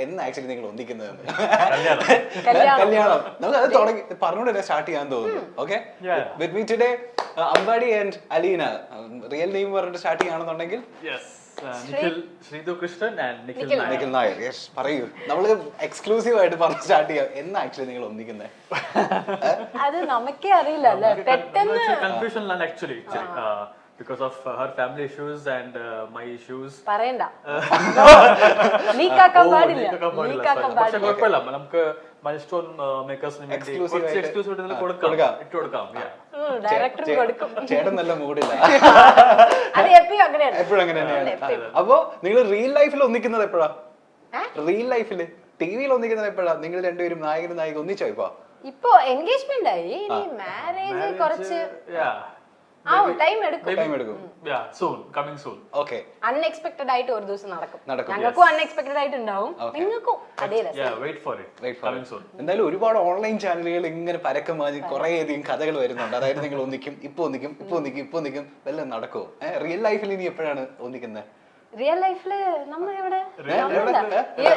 എന്ന് ആക്ച്വലി നിങ്ങൾ ഒന്നിക്കുന്നതെന്ന് കല്യാണം നമുക്ക് അത് തുടങ്ങി പറഞ്ഞുകൊണ്ട് സ്റ്റാർട്ട് ചെയ്യാൻ തോന്നുന്നു. Okay, with me today Ambadi and Aleena. Real name പറഞ്ഞിട്ട് സ്റ്റാർട്ട് ചെയ്യുകയാണെന്നുണ്ടെങ്കിൽ നിഖിൽ നായർ. യെസ്, പറയൂ. നമ്മള് എക്സ്ക്ലൂസീവ് ആയിട്ട് പറഞ്ഞ് സ്റ്റാർട്ട് ചെയ്യാം. എന്ന് ആക്ച്വലി നിങ്ങൾ ഒന്നിക്കുന്നത് അത് നമുക്കേ അറിയില്ല, പെട്ടെന്ന് കൺഫ്യൂഷനിലാണ് actually. Because of her family issues and my issues. പറയണ്ട, ലീക്കാക്കാൻ പാടില്ല. പക്ഷെ കുഴപ്പമില്ല, നമുക്ക് മൈൽസ്റ്റോൺ മേക്കേഴ്സിന് വേണ്ടി എക്സ്ക്ലൂസീവ് ഇട്ട് കൊടുക്കാം. ഡയറക്ടർ കൊടുക്കും. ചേട്ടൻ നല്ല മൂഡില്ല, അത് എപ്പോഴും അങ്ങനെ തന്നെയാണ്. അപ്പൊ നിങ്ങൾ റിയൽ ലൈഫിൽ ഒന്നിക്കുന്നത് എപ്പോഴാ? റിയൽ ലൈഫില് ടിവിയിൽ ഒന്നിക്കുന്നത് എപ്പോഴാ? നിങ്ങൾ രണ്ടുപേരും നായകനും നായിക ഒന്നിച്ചോ? ഇപ്പൊ എൻഗേജ്മെന്റ് ആയി, ഇനി മാരേജ് കുറച്ച് അൺഎക്സ്പെക്ടഡ് ആയിട്ട് ഒരു ദിവസം നടക്കും. ഞങ്ങൾക്കും അൺഎക്സ്പെക്ടഡ് ആയിട്ട് ഉണ്ടാവും, നിങ്ങൾക്കും അതേ. എന്തായാലും ഒരുപാട് ഓൺലൈൻ ചാനലുകൾ ഇങ്ങനെ പരക്കം മാറ്റി കുറെ അധികം കഥകൾ വരുന്നുണ്ട്. അതായത് നിങ്ങൾ ഒന്നിക്കും, ഇപ്പൊ ഒന്നിക്കും വല്ലതും നടക്കുമോ? റിയൽ ലൈഫിൽ ഇനി എപ്പോഴാണ് ഒന്നിക്കുന്നത്? റിയൽ ലൈഫില് നമ്മൾ എവിടെ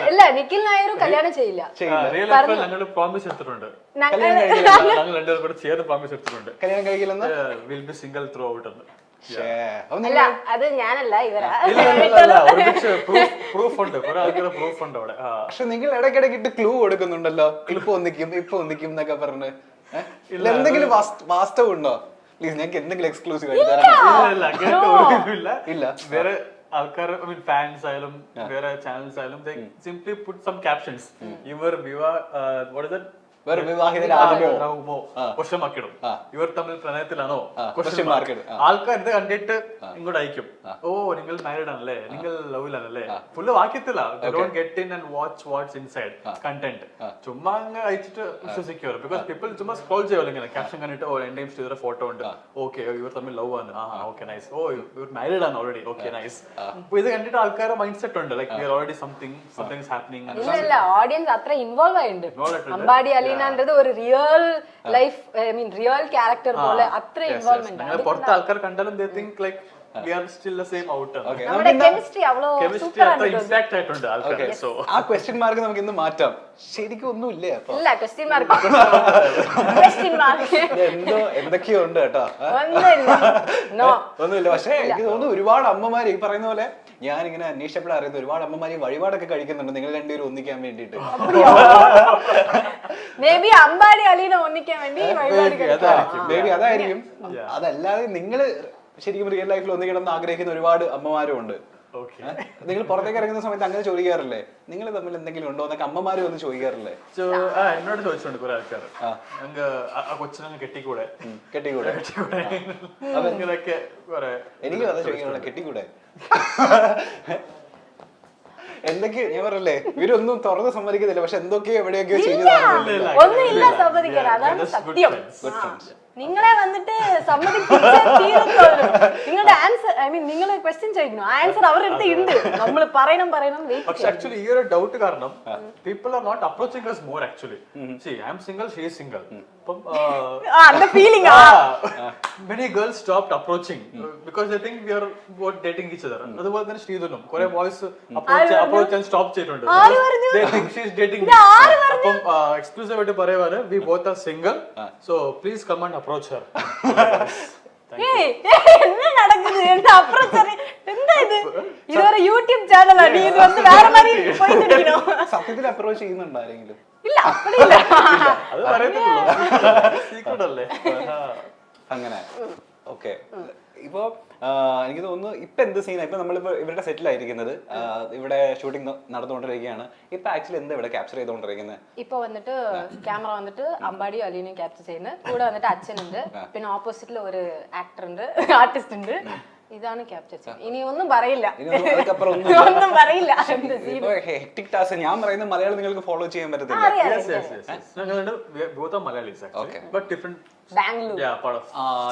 ഇല്ല, നിഖിൽ നായരും കല്യാണം ചെയ്യില്ല. കല്യാണം കഴിക്കില്ലെന്ന് അല്ല, അത് ഞാനല്ല, ഇവരാ. പക്ഷെ നിങ്ങൾ ഇടയ്ക്കിടയ്ക്കിട്ട് ക്ലൂ കൊടുക്കുന്നുണ്ടല്ലോ, ഇപ്പൊ ഒന്നിക്കും എന്നൊക്കെ പറഞ്ഞ്. എന്തെങ്കിലും വാസ്തവം ഉണ്ടോ? പ്ലീസ്, ഞങ്ങൾക്ക് എന്തെങ്കിലും എക്സ്ക്ലൂസീവ് ആയിട്ട് ഇല്ല. വേറെ ആൾക്കാർ, ഫാൻസ് ആയാലും വേറെ ചാനൽസ് ആയാലും സിംപ്ലി പുട്ട് സം ക്യാപ്ഷൻസ്. ഇവർ വിവാഹിതരാകുമോ ക്വസ്റ്റ്യൻ ഇവർ തമ്മിൽ പ്രണയത്തിലാണോ ക്വസ്റ്റ്യൻ മാർക്ക്. ആൾക്കാർ ഇത് കണ്ടിട്ട് ഇങ്ങോട്ട് അയക്കും, ഓ നിങ്ങൾ മാരീഡ് ആണല്ലേ, നിങ്ങൾ ലവിലാണല്ലേ. ഫുള്ള് വാക്യത്തില്ല, get in and watch inside content. ചുമ്മാ അങ്ങ് അയച്ചിട്ട് വിശ്വസിക്കുമല്ലോ. ബിക്കോസ് പീപ്പിൾ ചുമ്മാ സ്ക്രോൾ ചെയ്യുമല്ലോ ഇങ്ങനെ ക്യാപ്ഷൻ കണ്ടിട്ട്, ഓ എന്റെയും ശ്രീധര ഫോട്ടോ ഉണ്ട്, ഓക്കെ ഇവർ തമ്മിൽ ലവ് ആണ്, ഓക്കെ നൈസ്, ഓ ഇവർ മാരീഡ് ആണ് ഓൾറെഡി, ഓക്കെ നൈസ്. അപ്പൊ ഇത് കണ്ടിട്ട് ആൾക്കാരുടെ മൈൻഡ് സെറ്റ് ഉണ്ട്, like we are already something happening. Audience അത്ര ഇൻവോൾവ് ആയിട്ടുണ്ട്. അമ്പാടി അലീനന്റത് ഒരു real life, I mean real character പോലെ അത്ര ഇൻവോൾവ്മെന്റ്. പുറത്ത് ആൾക്കാർ കണ്ടാലും they think like we are still the same outer. നമ്മുടെ കെമിസ്ട്രി അവളോ സൂപ്പർ ആണ്. ഇമ്പാക്ട് ആയിട്ടുണ്ട് ആൾക്കാർ. സോ ആ ക്വസ്റ്റ്യൻ മാർക്ക് നമുക്ക് ഇന്ന് മാറ്റാം. ശരിക്കും ഒന്നുമില്ലേ? അപ്പൊ ഇല്ല, ക്വസ്റ്റ്യൻ മാർക്ക് എന്തൊക്കെയോ ഉണ്ട് കേട്ടോ. ഒന്നുമില്ല. പക്ഷെ എനിക്ക് തോന്നുന്നു ഒരുപാട് അമ്മമാര് ഈ പറയുന്ന പോലെ, ഞാനിങ്ങനെ അന്വേഷിച്ചപ്പോഴാണ് അറിയുന്നത്, ഒരുപാട് അമ്മമാര് വഴിപാടൊക്കെ കഴിക്കുന്നുണ്ട് നിങ്ങൾ രണ്ടുപേരും ഒന്നിക്കാൻ വേണ്ടിട്ട്. മേബി അമ്പാടി അലീന ഒന്നിക്കാൻ വേണ്ടി മേബി അതായിരിക്കും. അതല്ലാതെ നിങ്ങള് ശരിക്കും റിയൽ ലൈഫിൽ ഒന്നിക്കണം എന്ന് ആഗ്രഹിക്കുന്ന ഒരുപാട് അമ്മമാരും ഉണ്ട്. നിങ്ങൾ പുറത്തേക്ക് ഇറങ്ങുന്ന സമയത്ത് അങ്ങനെ ചോദിക്കാറില്ലേ, നിങ്ങൾ തമ്മിൽ എന്തെങ്കിലും ഉണ്ടോ എന്നൊക്കെ അമ്മമാരും ഒന്ന് ചോദിക്കാറില്ലേ? എന്നോട് ചോദിച്ചിട്ടുണ്ട് കുറെ ആൾക്കാർ, കൊച്ചിനെ കെട്ടിക്കൂടെ. എനിക്കും അതാ ചോദിക്കാനുള്ള, കെട്ടിക്കൂടെ. എന്തൊക്കെ ഞാൻ പറയല്ലേ, ഇവരൊന്നും തുറന്ന് സമ്മതിക്കുന്നില്ല, പക്ഷെ എന്തൊക്കെയോ എവിടെയൊക്കെയോ ഒന്നുമില്ല സമ്മതിക്കാൻ. അതാണ് സത്യം. നിങ്ങളെ വന്നിട്ട് നിങ്ങളുടെ ആൻസർ, ഐ മീൻ നിങ്ങൾ ക്വസ്റ്റ്യൻ ചോദിക്കണം, ആൻസർ അവരുടെ അടുത്ത് ഉണ്ട്, നമ്മൾ പറയണം. പക്ഷെ ആക്ച്വലി ഈ ഒരു ഡൗട്ട് കാരണം people are not approaching us more actually. See, I am single, she is single. the feeling many girls stopped approaching because they think we are both dating each other. അതുപോലെ തന്നെ ശ്രീധനും കുറെ boys approach ചെയ്യാൻ stop ചെയ്തിട്ടുണ്ട്. They think she is dating me. അപ്പം exclusive ആയിട്ട് പറയുവാണ്, we both are single, so please come and approach her. என்ன நடக்குது? என்ன அப்ரோச்? என்ன ഇത്? ഇതൊരു യൂട്യൂബ് ചാനലാണ്, ഇത് வந்து വേற மாதிரி പോയിട്ട് ഇരിക്കുന്നു. സത്യത്തിൽ അപ്രോച്ച് ചെയ്യുന്നുണ്ടോ ആരെങ്കിലും? ഇല്ല, അപ്പടില്ല. അത് പറയുന്നുള്ളൂ, സീക്രട്ട് അല്ലേ അങ്ങനെ. ഓക്കെ, ഇപ്പോ എനിക്ക് തോന്നുന്നു ഇപ്പൊ എന്ത് സീനാ? ഇപ്പൊ നമ്മളിപ്പോ ഇവരുടെ സെറ്റിലായിരിക്കുന്നത്, ഇവിടെ ഷൂട്ടിംഗ് നടന്നുകൊണ്ടിരിക്കുകയാണ്. ഇപ്പൊ ആക്ച്വലി എന്താ ഇവിടെ ക്യാപ്ചർ ചെയ്തുകൊണ്ടിരിക്കുന്നത്? ഇപ്പൊ വന്നിട്ട് ക്യാമറ വന്നിട്ട് അമ്പാടി അലീനയും ക്യാപ്ചർ ചെയ്യുന്നത്. കൂടെ വന്നിട്ട് അച്ഛനുണ്ട്, പിന്നെ ഓപ്പോസിറ്റിൽ ഒരു ആക്ടർ ഉണ്ട്, ആർട്ടിസ്റ്റ് ഉണ്ട്. ഇതാണ് ക്യാപ്ചർ ചെയ്യുന്നത്. ഇനി ഒന്നും പറയില്ല, ഒന്നും പറയില്ല. Hectic task. ഞാൻ പറയുന്ന മലയാളം നിങ്ങൾക്ക് ഫോളോ ചെയ്യാൻ പറ്റത്തില്ല.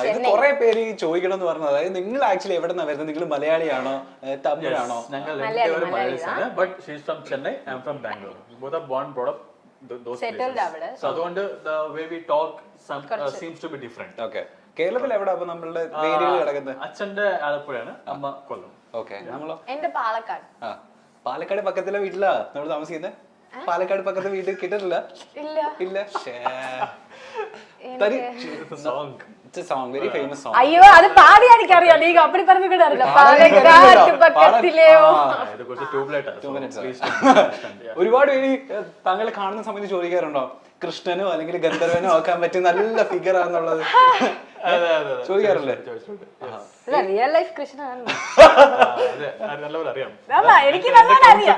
ഇത് കുറെ പേര് ചോദിക്കണം എന്ന് പറഞ്ഞത്, അതായത് നിങ്ങൾ ആക്ച്വലി എവിടെ നിന്നാ വരുന്നത്? നിങ്ങൾ മലയാളിയാണോ തമിഴാണോ? അതുകൊണ്ട് കേരളത്തിൽ എവിടെ അപ്പൊ നമ്മളുടെ വേരുകൾ കിടക്കുന്നത്? അച്ഛന്റെ ആലപ്പുഴയാണ്, അമ്മ കൊല്ലം. ഓക്കെ, നമ്മളോ? എന്റെ പാലക്കാട്. പാലക്കാട് പക്കത്തിലെ വീട്ടിലാ നമ്മൾ താമസിക്കുന്നത്? പാലക്കാട് പക്കത്തെ വീട്ടിൽ കിട്ടിട്ടില്ല? ഇല്ല ഇല്ല. Song very famous song. അയ്യോ അത് പാടി എനിക്കറിയാം. നീ അപ്പടി പറഞ്ഞു കൂടെ അറിയില്ല. പാലക്കാട് പക്കത്തിലെയോ. ഒരുപാട് പേര് താങ്കളെ കാണുന്ന സമയത്ത് ചോദിക്കാറുണ്ടോ കൃഷ്ണനോ അല്ലെങ്കിൽ ഗന്ധർവനോ ആക്കാൻ പറ്റിയ നല്ല ഫിഗർ ആണെന്നുള്ളത്? ചോദിക്കാറില്ലേ? റിയൽ ലൈഫ് കൃഷ്ണനാണ്. അറിയാം. എനിക്ക് നല്ലോണം അറിയാം.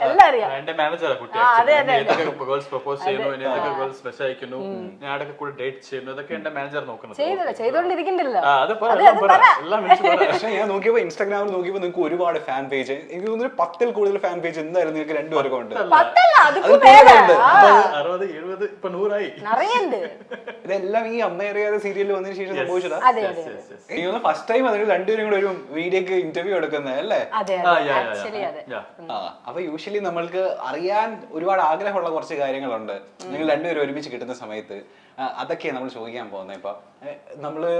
എല്ലാം അറിയാം. എന്റെ മാനേജറാ കുട്ടി. ഗേൾസ് പ്രപ്പോസ് ചെയ്യുന്നു, ഗേൾസ് മെസ്സേജ് അയക്കുന്നു, ഞാനൊക്കെ കൂടെ ഡേറ്റ് ചെയ്യുന്നു, ഇതൊക്കെ എന്റെ മാനേജർ നോക്കുന്നത്. ചെയ്തോണ്ടിരിക്കണ്ടല്ലോ. പക്ഷെ ഞാൻ നോക്കിയപ്പോ ഇൻസ്റ്റാഗ്രാമിൽ നോക്കിയപ്പോ നിങ്ങൾക്ക് ഒരുപാട് ഫാൻ പേജ്, എനിക്ക് തോന്നുന്നു 10ൽ കൂടുതൽ ഫാൻ പേജ് എന്തായാലും നിങ്ങൾക്ക് രണ്ടുപേർക്കും ഉണ്ട്. 60, 70, ഇപ്പൊ 100 ആയി. ഇതെല്ലാം ഈ അമ്മ അറിയാതെ സീരിയലിൽ വന്നതിന് ശേഷം സംഭവിച്ചതാ. ഫസ്റ്റ് ടൈം അതിൽ രണ്ടുപേരും കൂടെ ഒരു വീഡിയോക്ക് ഇന്റർവ്യൂ എടുക്കുന്നത് അല്ലേ? അപ്പൊ യൂഷ്വലി നമ്മൾക്ക് അറിയാൻ ഒരുപാട് ആഗ്രഹമുള്ള കുറച്ച് കാര്യങ്ങളുണ്ട് നിങ്ങൾ രണ്ടുപേരും ഒരുമിച്ച് കിട്ടുന്ന സമയത്ത്. അതൊക്കെയാണ് നമ്മൾ ചോദിക്കാൻ പോകുന്നത്. ഇപ്പൊ നമ്മള്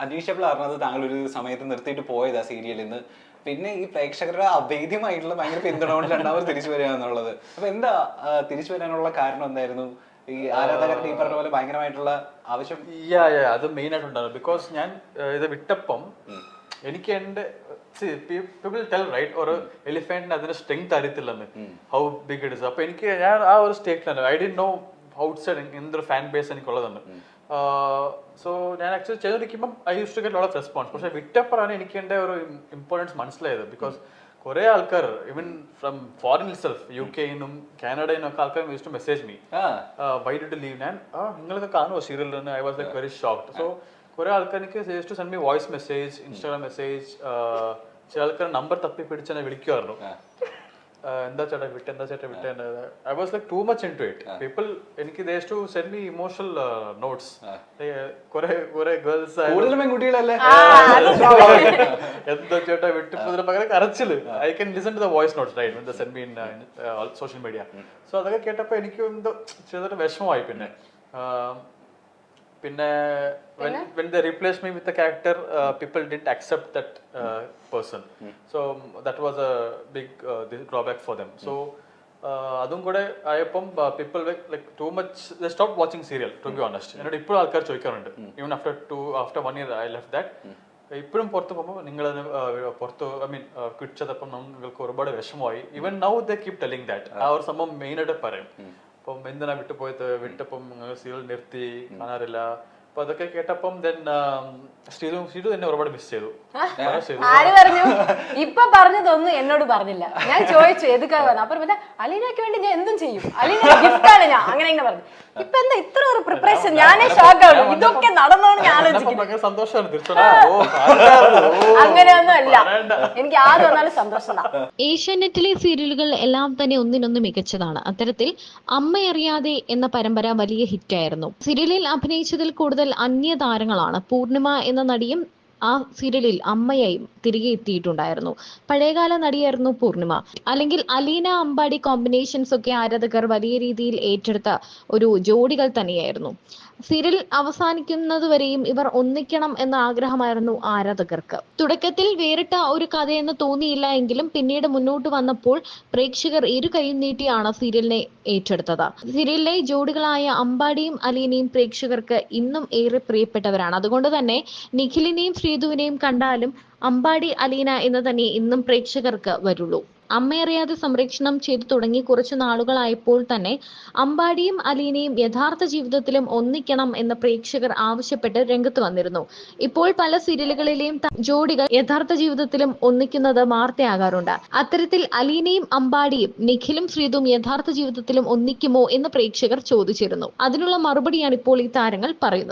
അന്വേഷിച്ചപ്പോൾ അറിഞ്ഞത് താങ്കൾ ഒരു സമയത്ത് നിർത്തിയിട്ട് പോയതാ സീരിയലിൽ നിന്ന്. പിന്നെ ഈ പ്രേക്ഷകരുടെ അഭേദ്യമായിട്ടുള്ള ഭയങ്കര പിന്തുണ കൊണ്ട് രണ്ടാമത് തിരിച്ചു വരിക എന്നുള്ളത്. അപ്പൊ എന്താ തിരിച്ചു വരാനുള്ള കാരണം എന്തായിരുന്നു? ഈ ആരാധകരുടെ ഈ പറഞ്ഞ പോലെ ഭയങ്കരമായിട്ടുള്ള ആവശ്യം? അത് മെയിൻ ആയിട്ടുണ്ടായിരുന്നു. ബിക്കോസ് ഞാൻ ഇത് വിട്ടപ്പം എനിക്ക് എന്റെ പീപ്പിൾ ടെൽ റൈറ്റ് ഒരു എലിഫന്റിന് അതിന്റെ സ്ട്രെങ്ത് അറിയത്തില്ലെന്ന്, ഹൗ ബിഗ് ഇറ്റ് ഇസ്. അപ്പൊ എനിക്ക് ഞാൻ ആ ഒരു സ്റ്റേറ്റിലാണ്. ഐ ഡിഡ്ന്റ് നോ ഔട്ട്സൈഡ് എന്തൊരു ഫാൻ ബേസ് എനിക്കുള്ളതെന്ന്. സോ ഞാൻ ആക്ച്വലി ചെയ്തിരിക്കുമ്പോൾ I use to get lot of response. പക്ഷെ വിട്ടപ്പോഴാണ് എനിക്ക് എൻ്റെ ഒരു ഇമ്പോർട്ടൻസ് മനസ്സിലായത്. ബിക്കോസ് കുറെ ആൾക്കാർ ഈവൻ ഫ്രം ഫോറിൻ ഇറ്റ്സെൽഫ്, UK-നും കാനഡയിലും ഒക്കെ ആൾക്കാർ use to message me why did leave. ഞാൻ നിങ്ങളൊക്കെ കാണുമോ സീരിയലിൽ? I was like very shocked. So കുറെ ആൾക്കാർ എനിക്ക് to send me voice message, Instagram message. ചില ആൾക്കാർ നമ്പർ തപ്പി പിടിച്ച് എന്നെ വിളിക്കുമായിരുന്നു. എന്താ ചേട്ടാ വിട്ട്, എന്താ ചേട്ടാ വിട്ട്. I was like too much into it. People എനിക്ക് they to send me emotional notes. കുറെ ഗേൾസ് പെൺകുട്ടികളല്ലേ എന്തോ ചേട്ടാ വിട്ട് പകരം കരച്ചില്. I can listen to the voice notes right the send me in social media. So അതൊക്കെ കേട്ടപ്പോൾ എനിക്ക് എന്തോ ചെറിയൊരു വിഷമമായി. പിന്നെ when they replaced me with the character, people didn't accept that person. So that was a big drawback for them. So അതും കൂടെ ആയപ്പം people were like too much, they stopped watching serial, to be honest. എന്നോട് ഇപ്പോഴും ആൾക്കാർ ചോദിക്കാറുണ്ട്. Even after 1 year I left that. ഇപ്പോഴും പുറത്ത് പോകുമ്പോൾ നിങ്ങൾ പുറത്ത് ക്വിറ്റ് ചെയ്തപ്പം നിങ്ങൾക്ക് ഒരുപാട് വിഷമമായി. Even now they keep telling that. ആ ഒരു സംഭവം മെയിനായിട്ട് പറയും. അപ്പം എന്തിനാ വിട്ടപ്പം സീരിയൽ നിർത്തി, കാണാറില്ല. അപ്പൊ അതൊക്കെ കേട്ടപ്പം ശ്രീതു തന്നെ ഒരുപാട് മിസ് ചെയ്തു. ആര് പറഞ്ഞു? ഇപ്പൊ പറഞ്ഞതൊന്നും എന്നോട് പറഞ്ഞില്ല. ഞാൻ ചോദിച്ചു എതുക്കാ പറഞ്ഞു. അപ്പൊ അലീനയ്ക്ക് വേണ്ടി ഞാൻ എന്തും ചെയ്യും, അലീന ഗിഫ്റ്റാണ് ഞാൻ, അങ്ങനെ പറഞ്ഞു. ഇപ്പൊ എന്താ ഇത്ര ഒരു പ്രിപ്പറേഷൻ? ഞാനേ ഷോക്കാണ്. ഇതൊക്കെ നടന്നോന്ന് ഞാൻ ആലോചിക്കുന്നു. അങ്ങനെയൊന്നും അല്ല, എനിക്ക് ആര് വന്നാലും സന്തോഷം. ഏഷ്യാനെറ്റിലെ സീരിയലുകൾ എല്ലാം തന്നെ ഒന്നിനൊന്ന് മികച്ചതാണ്. അത്തരത്തിൽ അമ്മയറിയാതെ എന്ന പരമ്പര വലിയ ഹിറ്റായിരുന്നു. സീരിയലിൽ അഭിനയിച്ചതിൽ കൂടുതൽ അന്യ താരങ്ങളാണ്. പൂർണിമ എന്ന നടിയും ആ സീരിയലിൽ അമ്മയായും തിരികെ എത്തിയിട്ടുണ്ടായിരുന്നു. പഴയകാല നടിയായിരുന്നു പൂർണിമ. അല്ലെങ്കിൽ അലീന അമ്പാടി കോമ്പിനേഷൻസ് ഒക്കെ ആരാധകർ വലിയ രീതിയിൽ ഏറ്റെടുത്ത ഒരു ജോഡികൾ തന്നെയായിരുന്നു. സീരിയൽ അവസാനിക്കുന്നതുവരെയും ഇവർ ഒന്നിക്കണം എന്ന ആഗ്രഹമായിരുന്നു ആരാധകർക്ക്. തുടക്കത്തിൽ വേറിട്ട ഒരു കഥയെന്ന് തോന്നിയില്ല എങ്കിലും പിന്നീട് മുന്നോട്ട് വന്നപ്പോൾ പ്രേക്ഷകർ ഇരു കൈയും നീട്ടിയാണ് സീരിയലിനെ ഏറ്റെടുത്തത്. സീരിയലിലെ ജോഡികളായ അമ്പാടിയും അലീനയും പ്രേക്ഷകർക്ക് ഇന്നും ഏറെ പ്രിയപ്പെട്ടവരാണ്. അതുകൊണ്ട് തന്നെ നിഖിലിനെയും ശ്രീധുവിനെയും കണ്ടാലും അമ്പാടി അലീന എന്ന് തന്നെ ഇന്നും പ്രേക്ഷകർക്ക് വരുള്ളൂ. അമ്മയറിയാതെ സംരക്ഷണം ചെയ്തു തുടങ്ങി കുറച്ചു നാളുകളായപ്പോൾ തന്നെ അമ്പാടിയും അലീനയും യഥാർത്ഥ ജീവിതത്തിലും ഒന്നിക്കണം എന്ന് പ്രേക്ഷകർ ആവശ്യപ്പെട്ട് രംഗത്ത് വന്നിരുന്നു. ഇപ്പോൾ പല സീരിയലുകളിലെയും ജോഡികൾ യഥാർത്ഥ ജീവിതത്തിലും ഒന്നിക്കുന്നത് വാർത്തയാകാറുണ്ട്. അത്തരത്തിൽ അലീനയും അമ്പാടിയും നിഖിലും ശ്രീതും യഥാർത്ഥ ജീവിതത്തിലും ഒന്നിക്കുമോ എന്ന് പ്രേക്ഷകർ ചോദിച്ചിരുന്നു. അതിനുള്ള മറുപടിയാണ് ഇപ്പോൾ ഈ താരങ്ങൾ പറയുന്നത്.